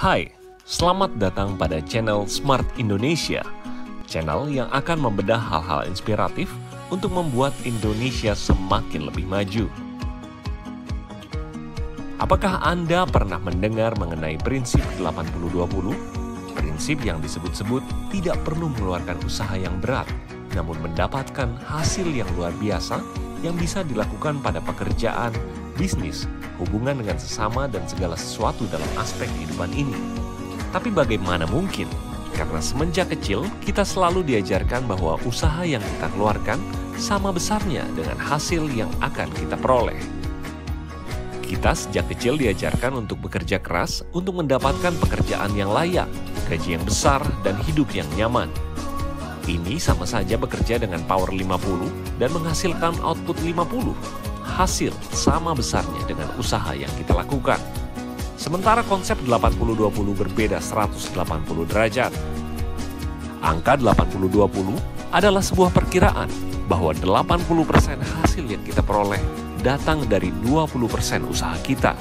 Hai, selamat datang pada channel Smart Indonesia, channel yang akan membedah hal-hal inspiratif untuk membuat Indonesia semakin lebih maju. Apakah Anda pernah mendengar mengenai prinsip 80-20? Prinsip yang disebut-sebut tidak perlu mengeluarkan usaha yang berat, namun mendapatkan hasil yang luar biasa yang bisa dilakukan pada pekerjaan, bisnis, hubungan dengan sesama dan segala sesuatu dalam aspek kehidupan ini. Tapi bagaimana mungkin? Karena semenjak kecil kita selalu diajarkan bahwa usaha yang kita keluarkan sama besarnya dengan hasil yang akan kita peroleh. Kita sejak kecil diajarkan untuk bekerja keras untuk mendapatkan pekerjaan yang layak, gaji yang besar, dan hidup yang nyaman. Ini sama saja bekerja dengan power 50 dan menghasilkan output 50. Hasil sama besarnya dengan usaha yang kita lakukan. Sementara konsep 80-20 berbeda 180 derajat. Angka 80-20 adalah sebuah perkiraan bahwa 80% hasil yang kita peroleh datang dari 20% usaha kita.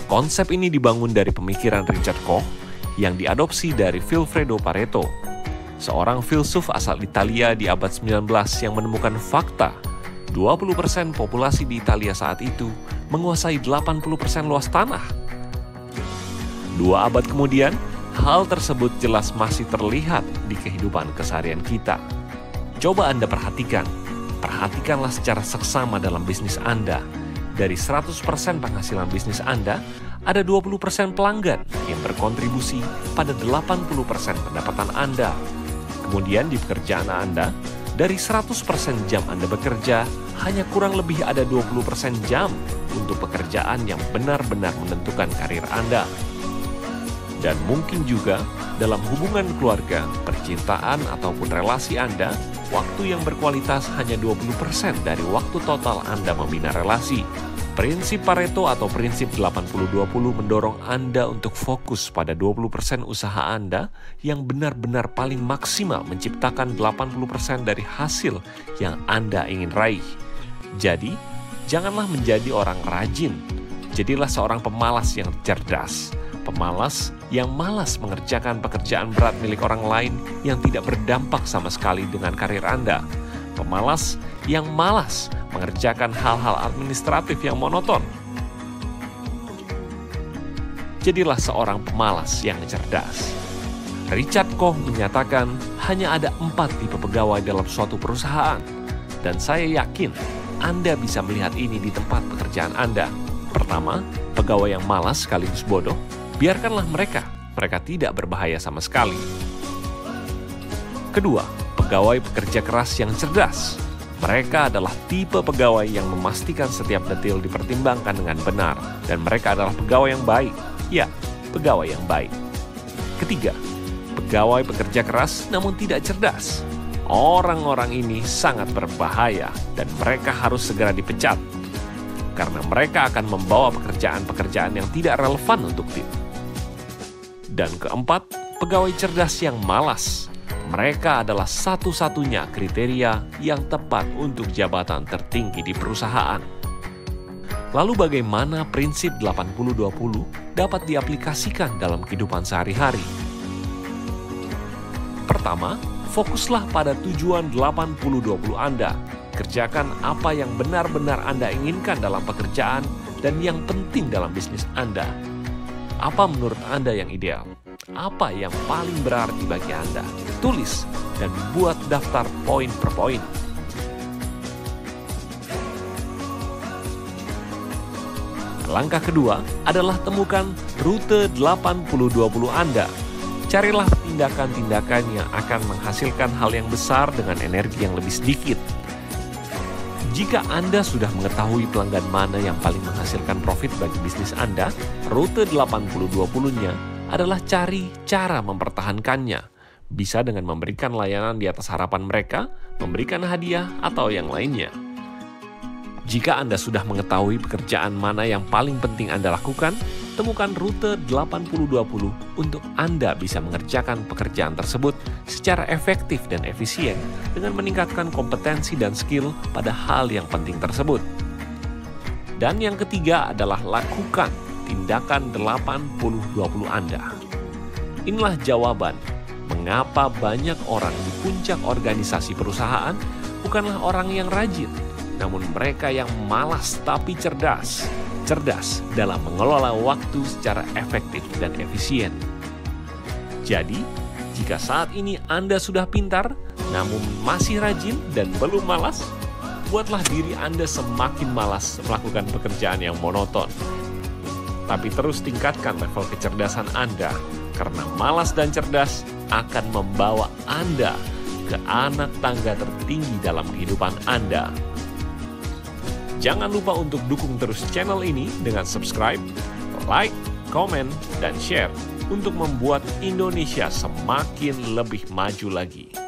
Konsep ini dibangun dari pemikiran Richard Koch yang diadopsi dari Vilfredo Pareto, seorang filsuf asal Italia di abad 19 yang menemukan fakta 20% populasi di Italia saat itu menguasai 80% luas tanah. 2 abad kemudian, hal tersebut jelas masih terlihat di kehidupan keseharian kita. Coba Anda perhatikanlah secara seksama dalam bisnis Anda. Dari 100% penghasilan bisnis Anda, ada 20% pelanggan yang berkontribusi pada 80% pendapatan Anda. Kemudian di pekerjaan Anda, dari 100% jam Anda bekerja, hanya kurang lebih ada 20% jam untuk pekerjaan yang benar-benar menentukan karir Anda. Dan mungkin juga dalam hubungan keluarga, percintaan, ataupun relasi Anda, waktu yang berkualitas hanya 20% dari waktu total Anda membina relasi. Prinsip Pareto atau prinsip 80-20 mendorong Anda untuk fokus pada 20% usaha Anda yang benar-benar paling maksimal menciptakan 80% dari hasil yang Anda ingin raih. Jadi, janganlah menjadi orang rajin. Jadilah seorang pemalas yang cerdas. Pemalas yang malas mengerjakan pekerjaan berat milik orang lain yang tidak berdampak sama sekali dengan karir Anda. Pemalas yang malas mengerjakan hal-hal administratif yang monoton. Jadilah seorang pemalas yang cerdas. Richard Koch menyatakan hanya ada 4 tipe pegawai dalam suatu perusahaan. Dan saya yakin Anda bisa melihat ini di tempat pekerjaan Anda. Pertama, pegawai yang malas sekaligus bodoh. Biarkanlah mereka tidak berbahaya sama sekali. Kedua, pegawai pekerja keras yang cerdas. Mereka adalah tipe pegawai yang memastikan setiap detil dipertimbangkan dengan benar, dan mereka adalah pegawai yang baik. Ya, pegawai yang baik. Ketiga, pegawai pekerja keras namun tidak cerdas. Orang-orang ini sangat berbahaya dan mereka harus segera dipecat, karena mereka akan membawa pekerjaan-pekerjaan yang tidak relevan untuk tim. Dan keempat, pegawai cerdas yang malas. Mereka adalah satu-satunya kriteria yang tepat untuk jabatan tertinggi di perusahaan. Lalu bagaimana prinsip 80-20 dapat diaplikasikan dalam kehidupan sehari-hari? Pertama, fokuslah pada tujuan 80-20 Anda. Kerjakan apa yang benar-benar Anda inginkan dalam pekerjaan dan yang penting dalam bisnis Anda. Apa menurut Anda yang ideal? Apa yang paling berarti bagi Anda? Tulis dan buat daftar poin per poin. Langkah kedua adalah temukan rute 80-20 Anda. Carilah tindakan-tindakan yang akan menghasilkan hal yang besar dengan energi yang lebih sedikit. Jika Anda sudah mengetahui pelanggan mana yang paling menghasilkan profit bagi bisnis Anda, rute 80-20-nya adalah cari cara mempertahankannya. Bisa dengan memberikan layanan di atas harapan mereka, memberikan hadiah, atau yang lainnya. Jika Anda sudah mengetahui pekerjaan mana yang paling penting Anda lakukan, temukan rute 80-20 untuk Anda bisa mengerjakan pekerjaan tersebut secara efektif dan efisien dengan meningkatkan kompetensi dan skill pada hal yang penting tersebut. Dan yang ketiga adalah lakukan tindakan 80-20 Anda. Inilah jawaban mengapa banyak orang di puncak organisasi perusahaan bukanlah orang yang rajin, namun mereka yang malas tapi cerdas. Cerdas dalam mengelola waktu secara efektif dan efisien. Jadi, jika saat ini Anda sudah pintar, namun masih rajin dan belum malas, buatlah diri Anda semakin malas melakukan pekerjaan yang monoton. Tapi terus tingkatkan level kecerdasan Anda, karena malas dan cerdas akan membawa Anda ke anak tangga tertinggi dalam kehidupan Anda. Jangan lupa untuk dukung terus channel ini dengan subscribe, like, komen, dan share untuk membuat Indonesia semakin lebih maju lagi.